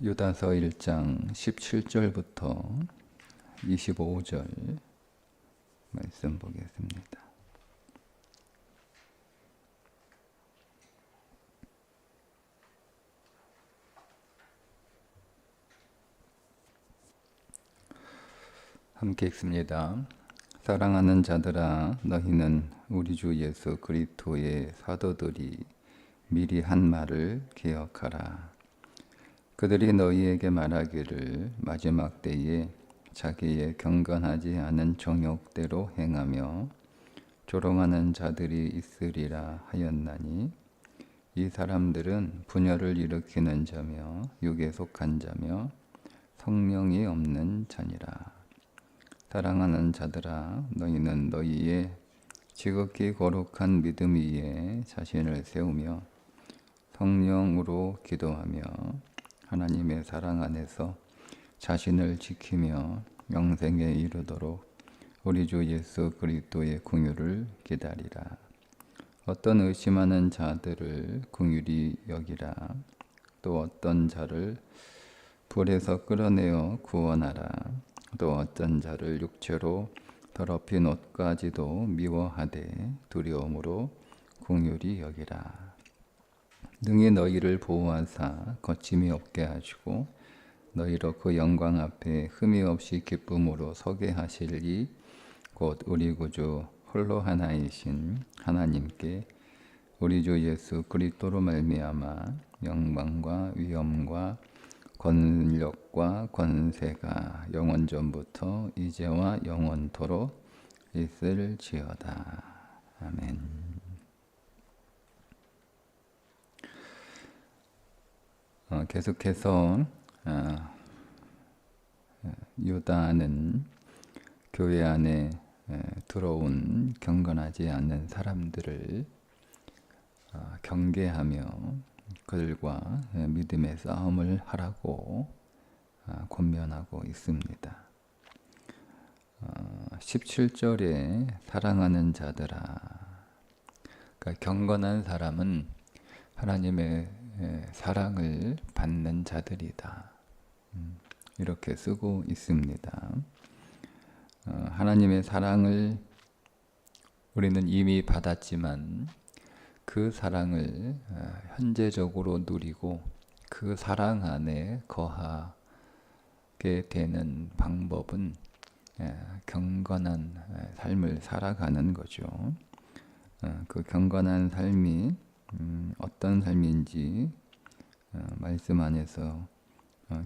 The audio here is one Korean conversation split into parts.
유다서 1장 17절부터 25절 말씀 보겠습니다. 함께 읽습니다. 사랑하는 자들아, 너희는 우리 주 예수 그리스도의 사도들이 미리 한 말을 기억하라. 그들이 너희에게 말하기를 마지막 때에 자기의 경건하지 않은 정욕대로 행하며 조롱하는 자들이 있으리라 하였나니, 이 사람들은 분열을 일으키는 자며 육에 속한 자며 성령이 없는 자니라. 사랑하는 자들아, 너희는 너희의 지극히 거룩한 믿음 위에 자신을 세우며 성령으로 기도하며 하나님의 사랑 안에서 자신을 지키며 영생에 이르도록 우리 주 예수 그리스도의 긍휼을 기다리라. 어떤 의심하는 자들을 긍휼히 여기라. 또 어떤 자를 불에서 끌어내어 구원하라. 또 어떤 자를 육체로 더럽힌 옷까지도 미워하되 두려움으로 긍휼히 여기라. 능히 너희를 보호하사 거침이 없게 하시고 너희로 그 영광 앞에 흠이 없이 기쁨으로 서게 하시리. 곧 우리 구주 홀로 하나이신 하나님께 우리 주 예수 그리스도로 말미암아 영광과 위엄과 권력과 권세가 영원 전부터 이제와 영원토록 있을지어다. 아멘. 계속해서 유다는 교회 안에 들어온 경건하지 않는 사람들을 경계하며 그들과 믿음의 싸움을 하라고 권면하고 있습니다. 17절에 사랑하는 자들아, 그러니까 경건한 사람은 하나님의 사랑을 받는 자들이다, 이렇게 쓰고 있습니다. 하나님의 사랑을 우리는 이미 받았지만 그 사랑을 현재적으로 누리고 그 사랑 안에 거하게 되는 방법은 경건한 삶을 살아가는 거죠. 그 경건한 삶이 어떤 삶인지 말씀 안에서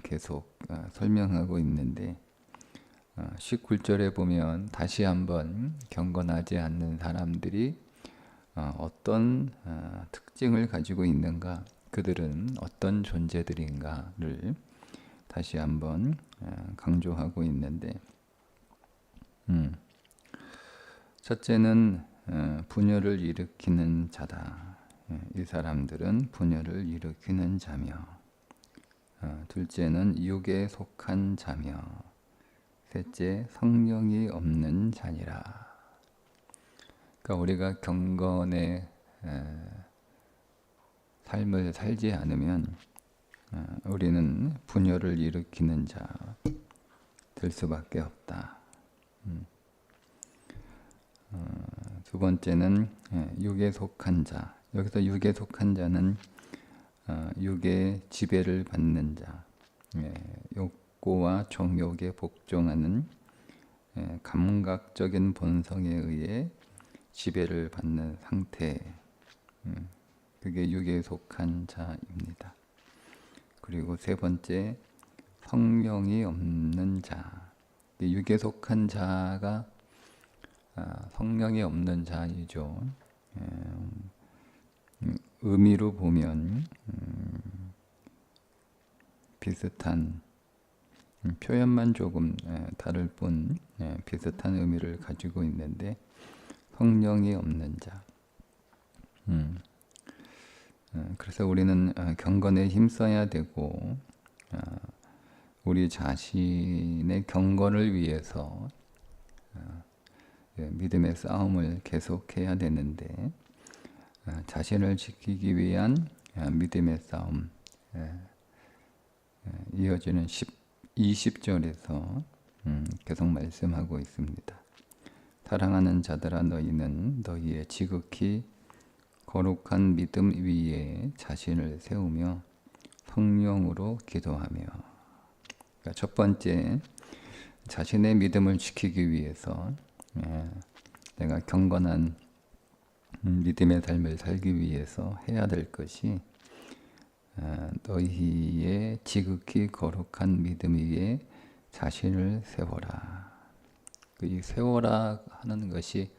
계속 설명하고 있는데, 19절에 보면 다시 한번 경건하지 않는 사람들이 어떤 특징을 가지고 있는가, 그들은 어떤 존재들인가를 다시 한번 강조하고 있는데, 첫째는 분열을 일으키는 자다. 이 사람들은 분열을 일으키는 자며, 둘째는 육에 속한 자며, 셋째 성령이 없는 자니라. 그러니까 우리가 경건의 삶을 살지 않으면 우리는 분열을 일으키는 자 될 수밖에 없다. 두 번째는 육에 속한 자. 여기서 육에 속한 자는 육의 지배를 받는 자, 욕구와 정욕에 복종하는 감각적인 본성에 의해 지배를 받는 상태, 그게 육에 속한 자입니다. 그리고 세 번째, 성령이 없는 자. 육에 속한 자가 성령이 없는 자이죠. 의미로 보면 비슷한, 표현만 조금 다를 뿐 비슷한 의미를 가지고 있는데, 성령이 없는 자. 그래서 우리는 경건에 힘써야 되고, 우리 자신의 경건을 위해서 믿음의 싸움을 계속해야 되는데, 자신을 지키기 위한 믿음의 싸움, 이어지는 20절에서 계속 말씀하고 있습니다. 사랑하는 자들아 너희는 너희의 지극히 거룩한 믿음 위에 자신을 세우며 성령으로 기도하며. 그러니까 첫 번째, 자신의 믿음을 지키기 위해서 내가 경건한 믿음의 삶을 살기 위해서 해야 될 것이 너희의 지극히 거룩한 믿음 위에 자신을 세워라. 이 세워라 하는 것이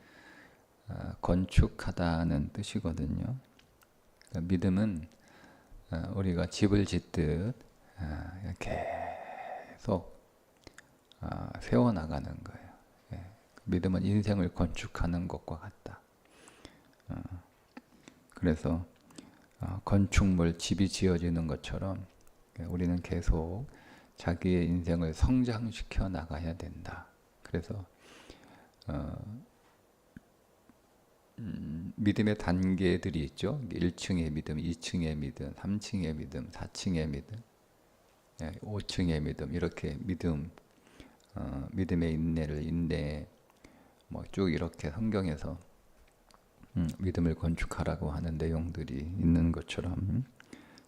건축하다는 뜻이거든요. 그러니까 믿음은 우리가 집을 짓듯 계속 세워나가는 거예요. 믿음은 인생을 건축하는 것과 같다. 그래서 건축물, 집이 지어지는 것처럼 우리는 계속 자기의 인생을 성장시켜 나가야 된다. 그래서 믿음의 단계들이 있죠. 1층의 믿음, 2층의 믿음, 3층의 믿음, 4층의 믿음, 5층의 믿음, 이렇게 믿음의 인내 뭐 쭉 이렇게 성경에서 믿음을 건축하라고 하는 내용들이 있는 것처럼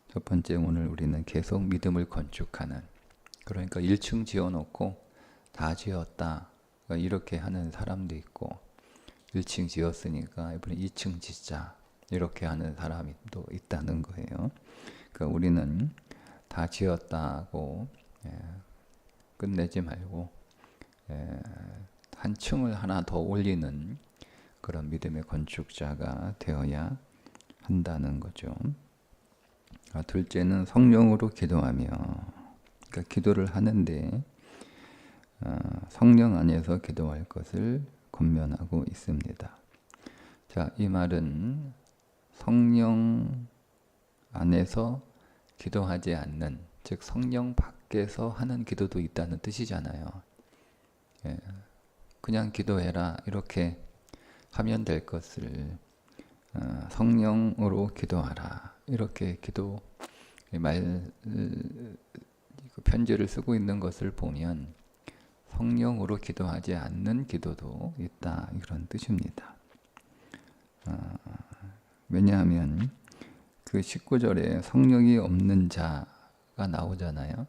첫 번째, 오늘 우리는 계속 믿음을 건축하는, 그러니까 1층 지어놓고 다 지었다 이렇게 하는 사람도 있고, 1층 지었으니까 이번에 2층 짓자 이렇게 하는 사람이 또 있다는 거예요. 그러니까 우리는 다 지었다고 끝내지 말고 한 층을 하나 더 올리는 그런 믿음의 건축자가 되어야 한다는 거죠. 둘째는 성령으로 기도하며. 그러니까 기도를 하는데 성령 안에서 기도할 것을 권면하고 있습니다. 자, 이 말은 성령 안에서 기도하지 않는, 즉 성령 밖에서 하는 기도도 있다는 뜻이잖아요. 그냥 기도해라 이렇게 하면 될 것을 성령으로 기도하라 이렇게 편지를 쓰고 있는 것을 보면 성령으로 기도하지 않는 기도도 있다, 이런 뜻입니다. 왜냐하면 그 19절에 성령이 없는 자가 나오잖아요.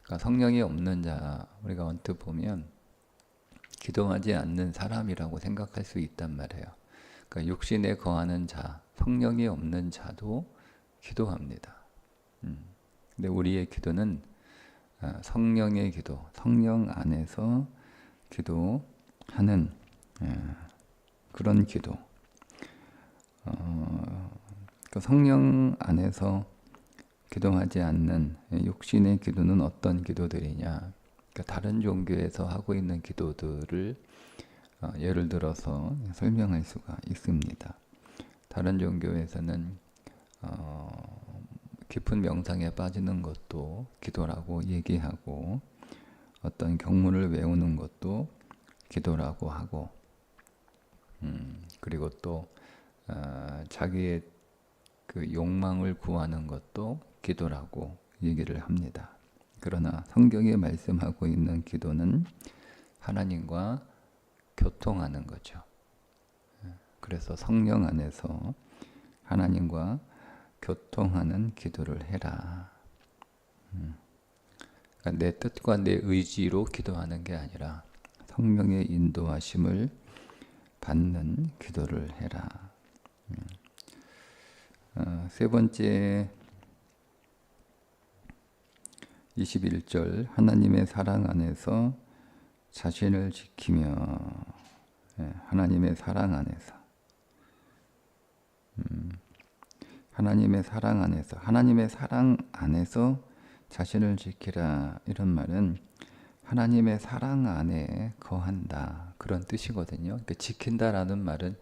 그러니까 성령이 없는 자, 우리가 언뜻 보면 기도하지 않는 사람이라고 생각할 수 있단 말이에요. 그러니까 육신에 거하는 자, 성령이 없는 자도 기도합니다. 근데 우리의 기도는 성령의 기도, 성령 안에서 기도하는 그런 기도. 그 성령 안에서 기도하지 않는 육신의 기도는 어떤 기도들이냐? 그러니까 다른 종교에서 하고 있는 기도들을 예를 들어서 설명할 수가 있습니다. 다른 종교에서는 깊은 명상에 빠지는 것도 기도라고 얘기하고, 어떤 경문을 외우는 것도 기도라고 하고, 그리고 또 자기의 그 욕망을 구하는 것도 기도라고 얘기를 합니다. 그러나 성경에 말씀하고 있는 기도는 하나님과 교통하는 거죠. 그래서 성령 안에서 하나님과 교통하는 기도를 해라. 그러니까 내 뜻과 내 의지로 기도하는 게 아니라 성령의 인도하심을 받는 기도를 해라. 세 번째, 21절, 하나님의 사랑 안에서 자신을 지키며. 하나님의 사랑 안에서, 하나님의 사랑 안에서, 하나님의 사랑 안에서 자신을 지키라, 이런 말은 하나님의 사랑 안에 거한다, 그런 뜻이거든요. 그러니까 지킨다라는 말은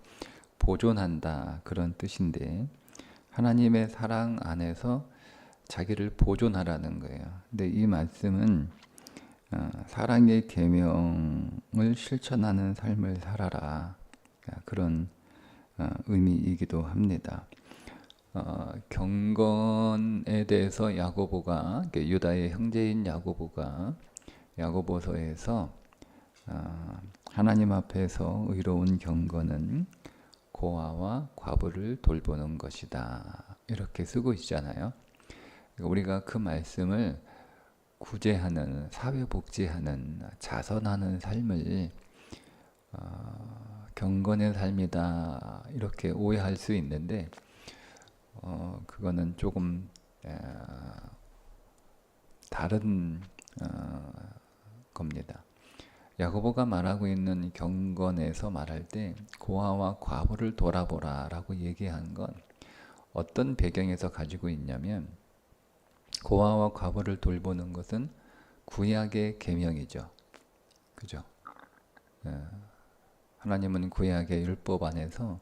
보존한다, 그런 뜻인데 하나님의 사랑 안에서 자기를 보존하라는 거예요. 근데 이 말씀은 사랑의 계명을 실천하는 삶을 살아라, 그런 의미이기도 합니다. 경건에 대해서 야고보가, 유다의 형제인 야고보가 야고보서에서 하나님 앞에서 의로운 경건은 고아와 과부를 돌보는 것이다, 이렇게 쓰고 있잖아요. 우리가 그 말씀을 구제하는, 사회복지하는, 자선하는 삶을 경건의 삶이다, 이렇게 오해할 수 있는데 그거는 조금 다른 겁니다. 야고보가 말하고 있는 경건에서 말할 때 고아와 과부를 돌아보라 라고 얘기한 건 어떤 배경에서 가지고 있냐면, 고아와 과부를 돌보는 것은 구약의 계명이죠. 그죠? 하나님은 구약의 율법 안에서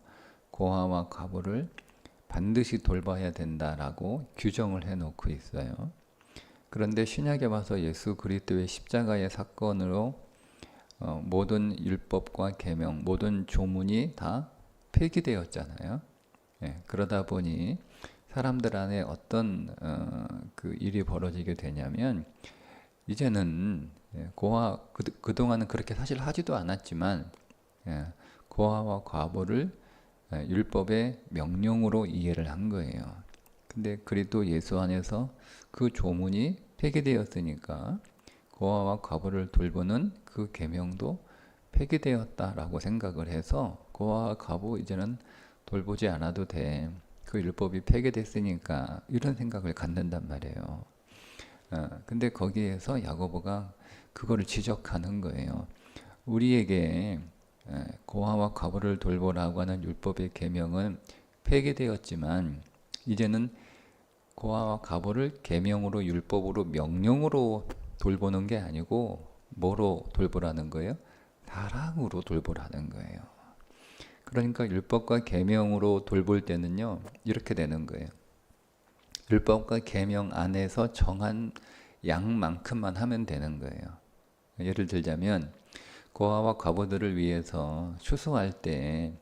고아와 과부를 반드시 돌봐야 된다라고 규정을 해놓고 있어요. 그런데 신약에 와서 예수 그리스도의 십자가의 사건으로 모든 율법과 계명, 모든 조문이 다 폐기되었잖아요. 그러다 보니 사람들 안에 어떤 그 일이 벌어지게 되냐면, 이제는 고아, 그동안은 그렇게 사실 하지도 않았지만 고아와 과부를 율법의 명령으로 이해를 한 거예요. 근데 그리스도 예수 안에서 그 조문이 폐기되었으니까 고아와 과부를 돌보는 그 계명도 폐기되었다라고 생각을 해서 고아와 과부 이제는 돌보지 않아도 돼, 그 율법이 폐기됐으니까, 이런 생각을 갖는단 말이에요. 근데 거기에서 야고보가 그거를 지적하는 거예요. 우리에게 고아와 과부를 돌보라고 하는 율법의 계명은 폐기되었지만 이제는 고아와 과부를 계명으로, 율법으로, 명령으로 돌보는 게 아니고 뭐로 돌보라는 거예요? 사랑으로 돌보라는 거예요. 그러니까 율법과 계명으로 돌볼 때는요, 이렇게 되는 거예요. 율법과 계명 안에서 정한 양만큼만 하면 되는 거예요. 예를 들자면 고아와 과부들을 위해서 추수할 때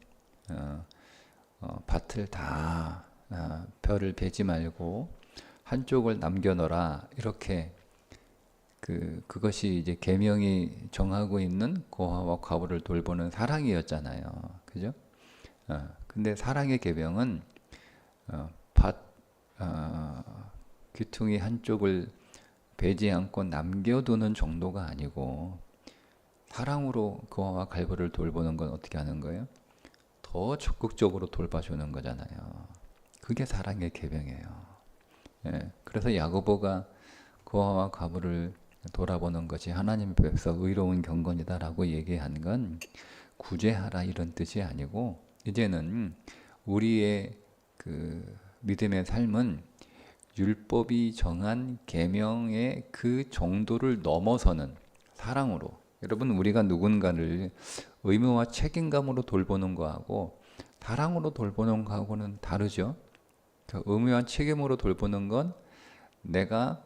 밭을 다 벼를 베지 말고 한쪽을 남겨놓으라, 이렇게 그것이 이제 계명이 정하고 있는 고아와 과부를 돌보는 사랑이었잖아요. 그죠? 근데 사랑의 계명은 밭 귀퉁이 한쪽을 베지 않고 남겨두는 정도가 아니고, 사랑으로 고아와 과부를 돌보는 건 어떻게 하는 거예요? 더 적극적으로 돌봐주는 거잖아요. 그게 사랑의 계명이에요. 그래서 야고보가 고아와 과부를 돌아보는 것이 하나님 앞에서 의로운 경건이다라고 얘기한 건 구제하라 이런 뜻이 아니고, 이제는 우리의 그 믿음의 삶은 율법이 정한 계명의 그 정도를 넘어서는 사랑으로, 여러분 우리가 누군가를 의무와 책임감으로 돌보는 거하고 사랑으로 돌보는 거하고는 다르죠. 그 의무와 책임으로 돌보는 건 내가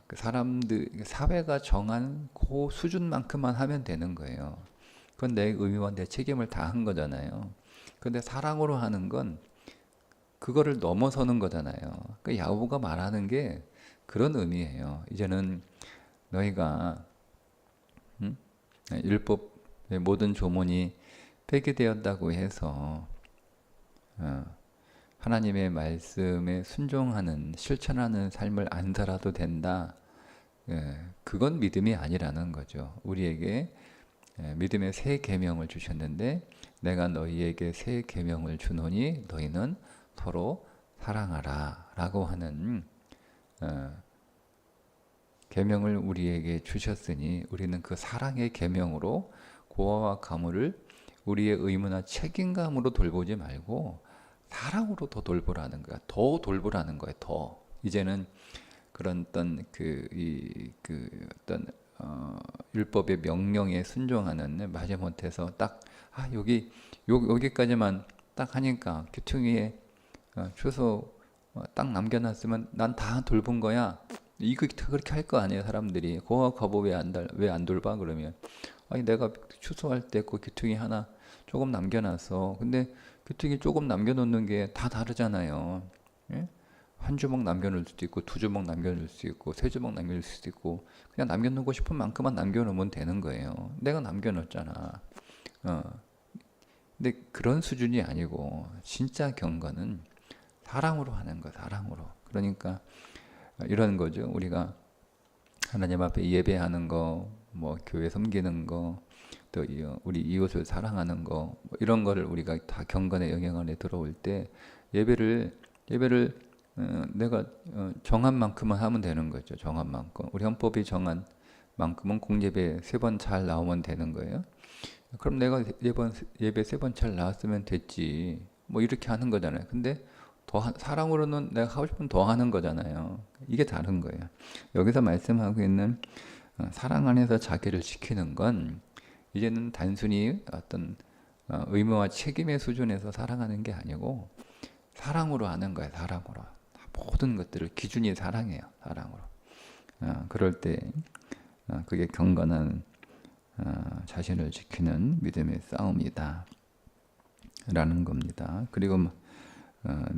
그 사람들, 사회가 정한 그 수준만큼만 하면 되는 거예요. 그건 내 의무와 내 책임을 다 한 거잖아요. 근데 사랑으로 하는 건 그거를 넘어서는 거잖아요. 그 야고보가 말하는 게 그런 의미예요. 이제는 너희가 율법의 모든 조문이 폐기되었다고 해서 하나님의 말씀에 순종하는, 실천하는 삶을 안 살아도 된다. 그건 믿음이 아니라는 거죠. 우리에게 믿음의 새 계명을 주셨는데, 내가 너희에게 새 계명을 주노니 너희는 서로 사랑하라 라고 하는 계명을 우리에게 주셨으니, 우리는 그 사랑의 계명으로 고아와 과부를 우리의 의무나 책임감으로 돌보지 말고 사랑으로 더 돌보라는 거야. 더 돌보라는 거야. 더. 이제는 그런 어떤 어떤 율법의 명령에 순종하는, 마지못해서 딱 여기까지만 딱 하니까 귀퉁이에 추수 딱 남겨놨으면 난 다 돌본 거야. 이거 그렇게 할 거 아니에요, 사람들이. 고아 과부 왜 안 돌봐? 그러면 아니 내가 추수할 때 그 귀퉁이 하나 조금 남겨놨어. 근데 그쪽에 조금 남겨놓는 게 다 다르잖아요. 예? 한 주먹 남겨놓을 수도 있고, 두 주먹 남겨놓을 수 있고, 세 주먹 남겨놓을 수도 있고, 그냥 남겨놓고 싶은 만큼만 남겨놓으면 되는 거예요. 내가 남겨놓잖아. 어. 근데 그런 수준이 아니고, 진짜 경건은 사랑으로 하는 거, 사랑으로. 그러니까 이런 거죠. 우리가 하나님 앞에 예배하는 거, 뭐 교회 섬기는 거, 또 우리 이웃을 사랑하는 거, 뭐 이런 거를 우리가 다 경건의 영역 안에 들어올 때 예배를 내가 정한 만큼만 하면 되는 거죠. 정한 만큼. 우리 헌법이 정한 만큼은 공예배 3번 잘 나오면 되는 거예요. 그럼 내가 예배 3번 잘 나왔으면 됐지. 뭐 이렇게 하는 거잖아요. 근데 사랑으로는 내가 하고 싶으면 더 하는 거잖아요. 이게 다른 거예요. 여기서 말씀하고 있는 사랑 안에서 자기를 지키는 건 이제는 단순히 어떤 의무와 책임의 수준에서 사랑하는 게 아니고 사랑으로 하는 거예요. 사랑으로. 모든 것들을 기준이 사랑이에요. 사랑으로. 그럴 때 그게 경건한 자신을 지키는 믿음의 싸움이다 라는 겁니다. 그리고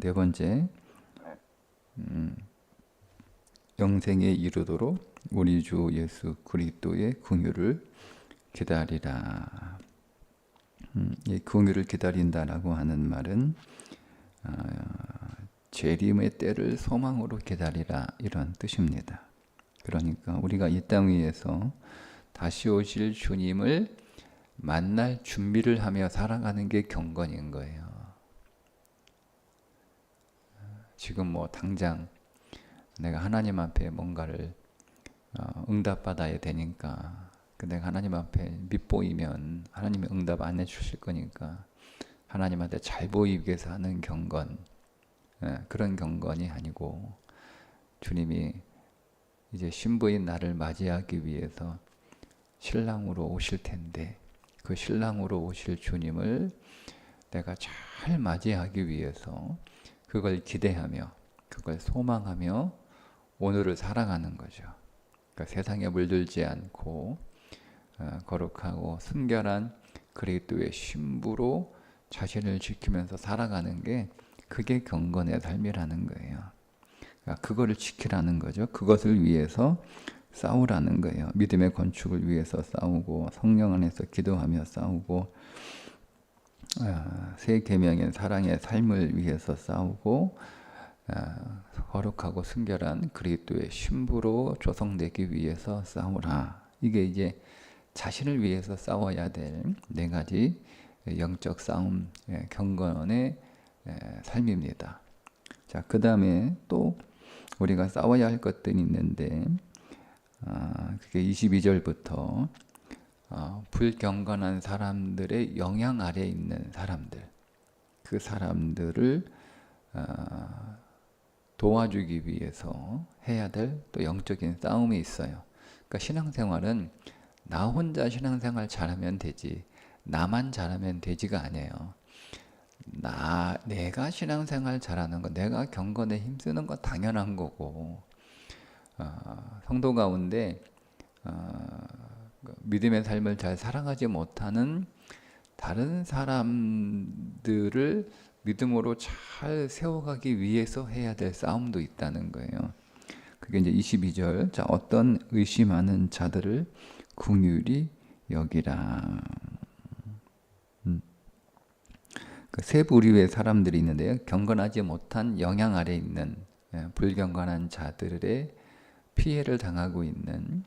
네 번째, 영생에 이르도록 우리 주 예수 그리스도의 긍휼을 기다리라. 이 긍휼을 기다린다라고 하는 말은 재림의 때를 소망으로 기다리라 이런 뜻입니다. 그러니까 우리가 이 땅 위에서 다시 오실 주님을 만날 준비를 하며 살아가는 게 경건인 거예요. 지금 뭐 당장 내가 하나님 앞에 뭔가를 응답받아야 되니까 내가 하나님 앞에 밉보이면 하나님이 응답 안 해주실 거니까 하나님한테 잘 보이기 위해서 하는 경건, 그런 경건이 아니고 주님이 이제 신부인 나를 맞이하기 위해서 신랑으로 오실 텐데 그 신랑으로 오실 주님을 내가 잘 맞이하기 위해서 그걸 기대하며 그걸 소망하며 오늘을 살아가는 거죠. 그러니까 세상에 물들지 않고 거룩하고 순결한 그리스도의 신부로 자신을 지키면서 살아가는 게 그게 경건의 삶이라는 거예요. 그러니까 그거를 지키라는 거죠. 그것을 위해서 싸우라는 거예요. 믿음의 건축을 위해서 싸우고 성령 안에서 기도하며 싸우고 새 계명인 사랑의 삶을 위해서 싸우고 거룩하고 순결한 그리스도의 신부로 조성되기 위해서 싸우라. 이게 이제 자신을 위해서 싸워야 될 4가지 영적 싸움, 경건의 삶입니다. 자, 그 다음에 또 우리가 싸워야 할 것들이 있는데 그게 22절부터 불경건한 사람들의 영향 아래 있는 사람들, 그 사람들을 도와주기 위해서 해야 될 또 영적인 싸움이 있어요. 그러니까 신앙생활은 나 혼자 신앙생활 잘하면 되지 나만 잘하면 되지가 아니에요. 내가 신앙생활 잘하는 거, 내가 경건에 힘쓰는 거 당연한 거고 성도 가운데 믿음의 삶을 잘 살아가지 못하는 다른 사람들을 믿음으로 잘 세워가기 위해서 해야 될 싸움도 있다는 거예요. 그게 이제 22절. 자, 어떤 의심하는 자들을 긍휼히 여기라. 그 세 부류의 사람들이 있는데요. 경건하지 못한 영향 아래 있는 불경건한 자들의 피해를 당하고 있는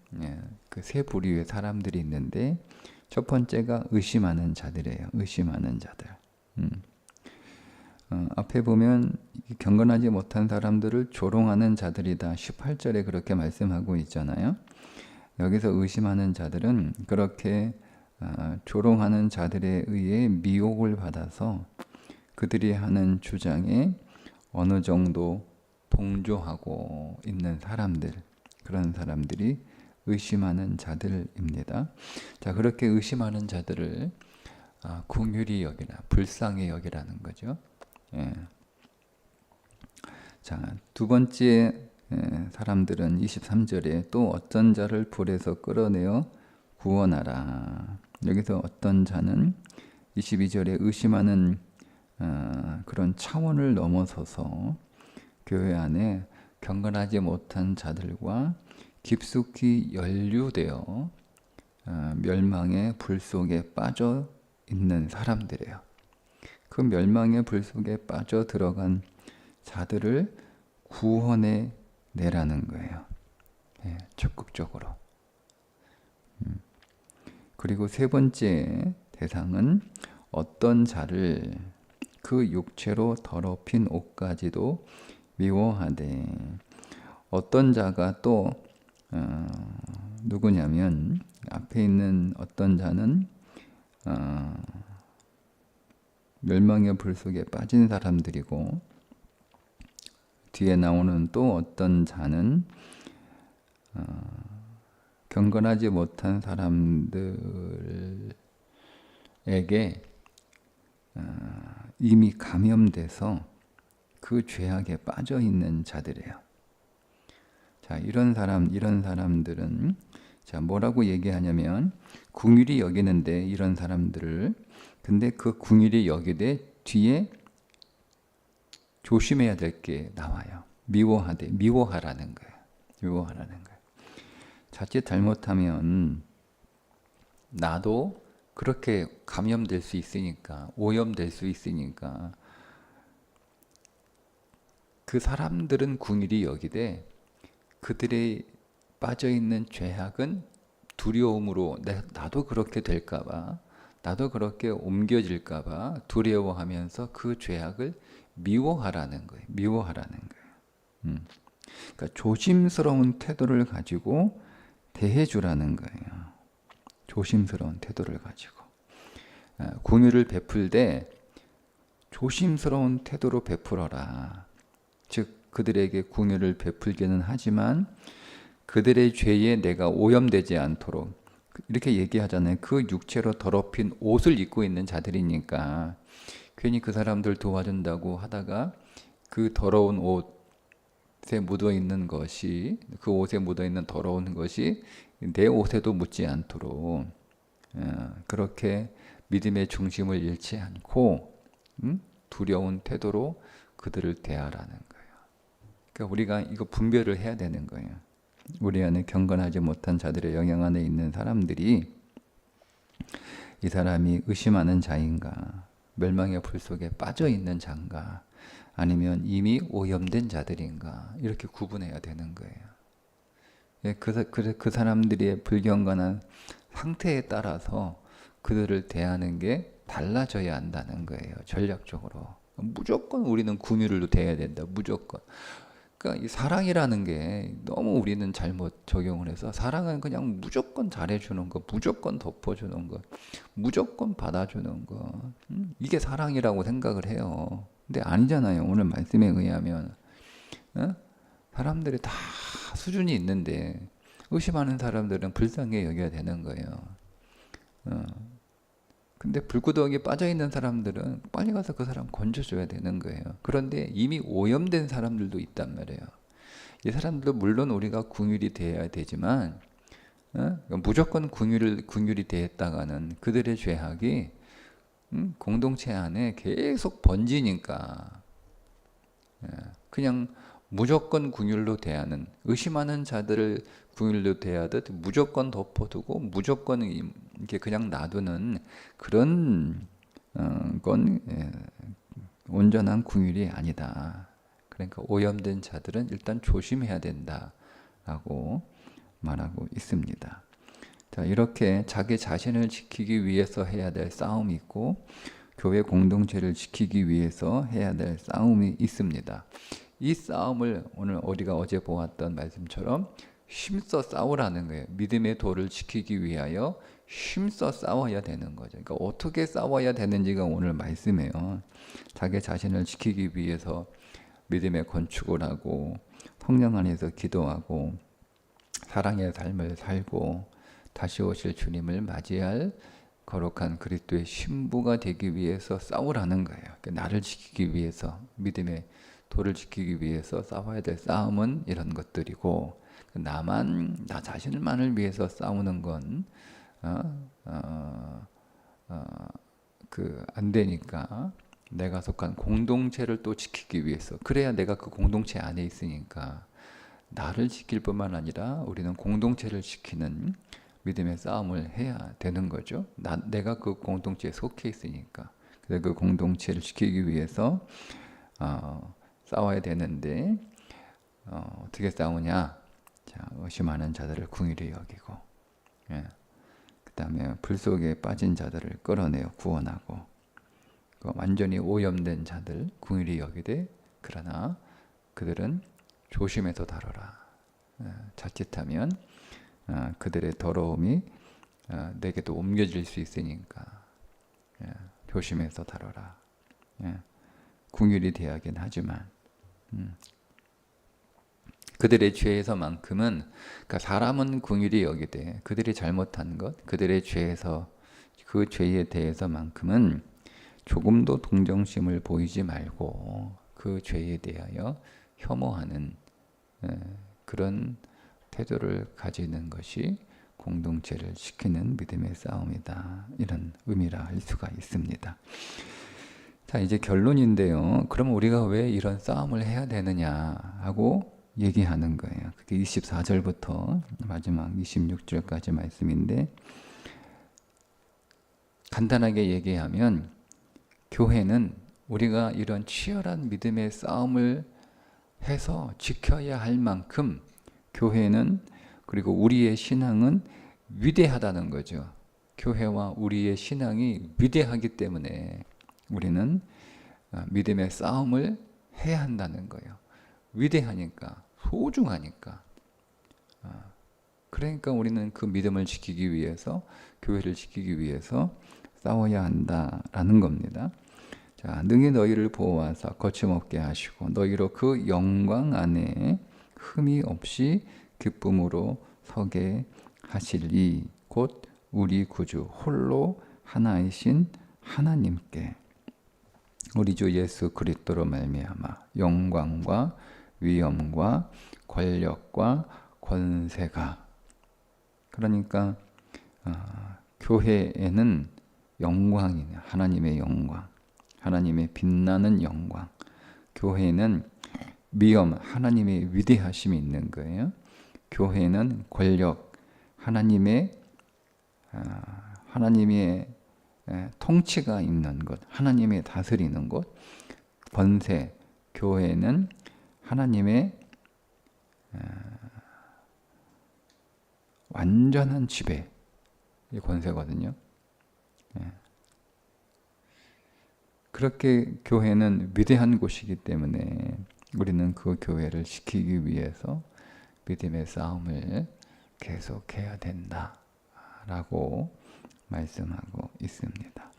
그 세 부류의 사람들이 있는데 첫 번째가 의심하는 자들이에요. 의심하는 자들. 앞에 보면 경건하지 못한 사람들을 조롱하는 자들이다. 18절에 그렇게 말씀하고 있잖아요. 여기서 의심하는 자들은 그렇게 조롱하는 자들에 의해 미혹을 받아서 그들이 하는 주장에 어느 정도 동조하고 있는 사람들, 그런 사람들이 의심하는 자들입니다. 자, 그렇게 의심하는 자들을 긍휼히 여기라, 불쌍히 여기라는 거죠. 예. 자, 두 번째 사람들은 23절에 또 어떤 자를 불에서 끌어내어 구원하라. 여기서 어떤 자는 22절에 의심하는 그런 차원을 넘어서서 교회 안에 경건하지 못한 자들과 깊숙이 연루되어 멸망의 불 속에 빠져 있는 사람들이에요. 그 멸망의 불 속에 빠져 들어간 자들을 구원해 내라는 거예요. 적극적으로. 그리고 세 번째 대상은 어떤 자를 그 육체로 더럽힌 옷까지도 미워하되, 어떤 자가 또 누구냐면 앞에 있는 어떤 자는 멸망의 불 속에 빠진 사람들이고, 뒤에 나오는 또 어떤 자는 경건하지 못한 사람들에게 이미 감염돼서 그 죄악에 빠져 있는 자들이에요. 자, 이런 사람들은 자, 뭐라고 얘기하냐면 긍휼히 여기는데, 이런 사람들을, 근데 그 긍휼히 여기되 뒤에 조심해야 될 게 나와요. 미워하라는 거예요. 미워하라는 거예요. 자칫 잘못하면 나도 그렇게 감염될 수 있으니까, 오염될 수 있으니까, 그 사람들은 긍휼히 여기되 그들의 빠져있는 죄악은 두려움으로, 나도 그렇게 될까봐, 나도 그렇게 옮겨질까봐 두려워하면서 그 죄악을 미워하라는 거예요. 미워하라는 거예요. 그러니까 조심스러운 태도를 가지고 대해주라는 거예요. 조심스러운 태도를 가지고. 긍휼을 베풀 때 조심스러운 태도로 베풀어라. 즉 그들에게 긍휼을 베풀기는 하지만 그들의 죄에 내가 오염되지 않도록, 이렇게 얘기하잖아요. 그 육체로 더럽힌 옷을 입고 있는 자들이니까 괜히 그 사람들 도와준다고 하다가 그 더러운 옷에 묻어있는 것이, 그 옷에 묻어있는 더러운 것이 내 옷에도 묻지 않도록 그렇게 믿음의 중심을 잃지 않고 두려운 태도로 그들을 대하라는 거예요. 그러니까 우리가 이거 분별을 해야 되는 거예요. 우리 안에 경건하지 못한 자들의 영향 안에 있는 사람들이, 이 사람이 의심하는 자인가, 멸망의 불 속에 빠져 있는 자인가, 아니면 이미 오염된 자들인가, 이렇게 구분해야 되는 거예요. 그 사람들의 불경건한 상태에 따라서 그들을 대하는 게 달라져야 한다는 거예요. 전략적으로. 무조건 우리는 긍휼로 대해야 된다. 무조건. 그러니까 이 사랑이라는 게 너무 우리는 잘못 적용을 해서, 사랑은 그냥 무조건 잘해주는 거, 무조건 덮어주는 거, 무조건 받아주는 거, 이게 사랑이라고 생각을 해요. 근데 아니잖아요. 오늘 말씀에 의하면 사람들이 다 수준이 있는데 의심하는 사람들은 불쌍히 여겨야 되는 거예요. 근데 불구덩이에 빠져있는 사람들은 빨리 가서 그 사람 건져줘야 되는 거예요. 그런데 이미 오염된 사람들도 있단 말이에요. 이 사람들도 물론 우리가 긍휼히 대해야 되지만 무조건 긍휼히 대했다가는 그들의 죄악이 공동체 안에 계속 번지니까 그냥 무조건 긍휼로 대하는, 의심하는 자들을 긍휼로 대하듯 무조건 덮어두고 무조건 이렇게 그냥 놔두는 그런 건 온전한 긍휼이 아니다. 그러니까 오염된 자들은 일단 조심해야 된다라고 말하고 있습니다. 자, 이렇게 자기 자신을 지키기 위해서 해야 될 싸움이 있고, 교회 공동체를 지키기 위해서 해야 될 싸움이 있습니다. 이 싸움을 오늘 우리가 어제 보았던 말씀처럼 힘써 싸우라는 거예요. 믿음의 도를 지키기 위하여 힘써 싸워야 되는 거죠. 그러니까 어떻게 싸워야 되는지가 오늘 말씀이에요. 자기 자신을 지키기 위해서 믿음의 건축을 하고, 성령 안에서 기도하고, 사랑의 삶을 살고, 다시 오실 주님을 맞이할 거룩한 그리스도의 신부가 되기 위해서 싸우라는 거예요. 그러니까 나를 지키기 위해서, 믿음의 도를 지키기 위해서 싸워야 될 싸움은 이런 것들이고, 나 자신만을 위해서 싸우는 건 안 되니까 내가 속한 공동체를 또 지키기 위해서, 그래야 내가 그 공동체 안에 있으니까 나를 지킬 뿐만 아니라 우리는 공동체를 지키는 믿음의 싸움을 해야 되는 거죠. 내가 그 공동체에 속해 있으니까. 그래서 그 공동체를 지키기 위해서 싸워야 되는데 어떻게 싸우냐? 자, 의심하는 자들을 궁일이 여기고, 예. 그 다음에 불 속에 빠진 자들을 끌어내어 구원하고, 완전히 오염된 자들 궁일이 여기되 그러나 그들은 조심해서 다뤄라. 자칫하면 그들의 더러움이 내게도 옮겨질 수 있으니까 조심해서 다뤄라. 궁일이 되어야긴 하지만 그들의 죄에서만큼은, 그러니까 사람은 궁일이 여기되 그들이 잘못한 것, 그들의 죄에서, 그 죄에 대해서만큼은 조금도 동정심을 보이지 말고 그 죄에 대하여 혐오하는 그런 태도를 가지는 것이 공동체를 지키는 믿음의 싸움이다. 이런 의미라 할 수가 있습니다. 자, 이제 결론인데요. 그럼 우리가 왜 이런 싸움을 해야 되느냐 하고 얘기하는 거예요. 그게 24절부터 마지막 26절까지 말씀인데, 간단하게 얘기하면 교회는 우리가 이런 치열한 믿음의 싸움을 해서 지켜야 할 만큼 교회는, 그리고 우리의 신앙은 위대하다는 거죠. 교회와 우리의 신앙이 위대하기 때문에 우리는 믿음의 싸움을 해야 한다는 거예요. 위대하니까, 소중하니까. 그러니까 우리는 그 믿음을 지키기 위해서, 교회를 지키기 위해서 싸워야 한다라는 겁니다. 자, 능히 너희를 보호하사 거침없게 하시고 너희로 그 영광 안에 흠이 없이 기쁨으로 서게 하시리. 곧 우리 구주 홀로 하나이신 하나님께 우리 주 예수 그리스도로 말미암아 영광과 위엄과 권력과 권세가, 그러니까 교회에는 영광이, 하나님의 영광, 하나님의 빛나는 영광, 교회는 위엄, 하나님의 위대하심이 있는 거예요. 교회는 권력, 하나님의 통치가 있는 것, 하나님의 다스리는 것. 권세, 교회는 하나님의 완전한 지배, 이 권세거든요. 그렇게 교회는 위대한 곳이기 때문에 우리는 그 교회를 지키기 위해서 믿음의 싸움을 계속해야 된다라고 말씀하고 있습니다.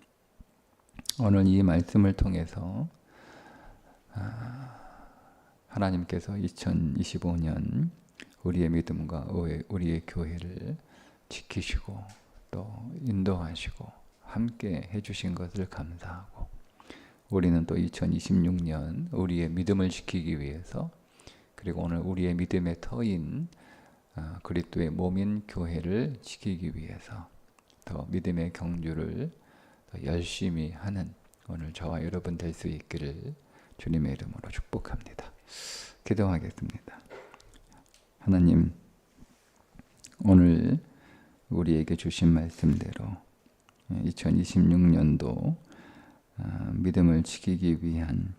오늘 이 말씀을 통해서 하나님께서 2025년 우리의 믿음과 우리의 교회를 지키시고 또 인도하시고 함께 해주신 것을 감사하고, 우리는 또 2026년 우리의 믿음을 지키기 위해서, 그리고 오늘 우리의 믿음의 터인 그리스도의 몸인 교회를 지키기 위해서 더 믿음의 경주를 더 열심히 하는 오늘 저와 여러분 될 수 있기를 주님의 이름으로 축복합니다. 기도하겠습니다. 하나님, 오늘 우리에게 주신 말씀대로 2026년도 믿음을 지키기 위한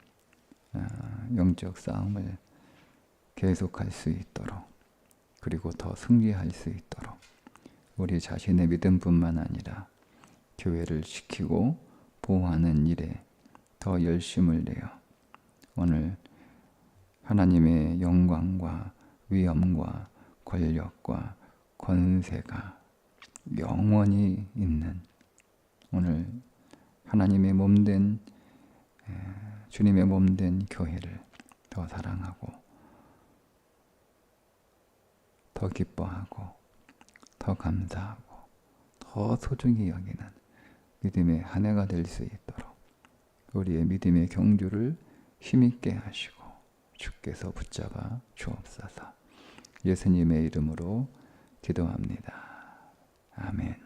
영적 싸움을 계속할 수 있도록, 그리고 더 승리할 수 있도록 우리 자신의 믿음뿐만 아니라 교회를 지키고 보호하는 일에 더 열심을 내어 오늘 하나님의 영광과 위엄과 권력과 권세가 영원히 있는 오늘 하나님의 몸된 주님의 몸된 교회를 더 사랑하고 더 기뻐하고 더 감사하고 더 소중히 여기는 믿음의 한 해가 될 수 있도록 우리의 믿음의 경주를 힘있게 하시고 주께서 붙잡아 주옵소서. 예수님의 이름으로 기도합니다. 아멘.